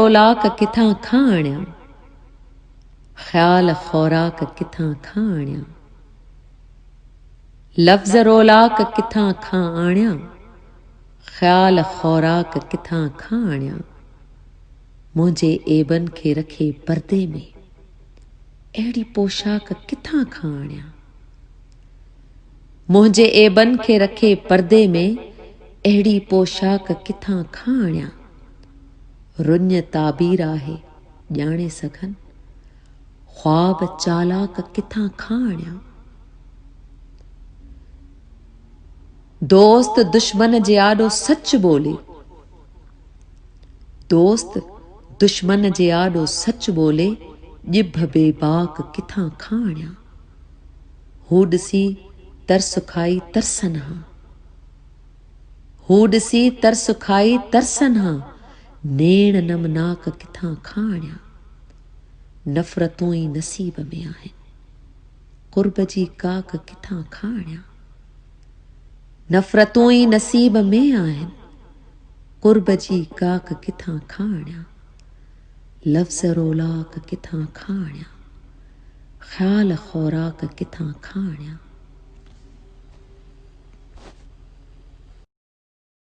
औलाक किथां खां आणियां, ख्याल ख़ौराक किथां खां आणियां, लफ़्ज़ रौलाक किथां खां आणियां, ख्याल ख़ौराक किथां खां आणियां। मुंहिंजे एबनि खे रखे पर्दे में अहिड़ी पोशाक किथां खां आणियां। मुंहिंजे एबनि खे रखे पर्दे में अहिड़ी पोशाक किथां खां आणियां। रुञ ताबीर आहे ॼाणे सघनि, ख्वाब चालाक किथां खां आणियां। दोस्त दुश्मन जे आॾो सच ॿोले, दोस्त दुश्मन जे आॾो सच ॿोले, ॼिभ बेबाक किथां खां आणियां। हू ॾिसी तरस खाई तरसनि हा, हू ॾिसी तरस खाई तरसनि हा, नेण नमनाक किथां खां आणियां। नफ़रतूं ई नसीब में आहिनि, क़ुर्ब जी काक किथां खां आणियां। नफ़रतूं ई नसीब में आहिनि, क़ुर्ब जी काक किथां खां आणियां। लफ़्ज़ रौलाक किथां खां आणियां, ख्याल ख़ौराक किथां खां आणियां।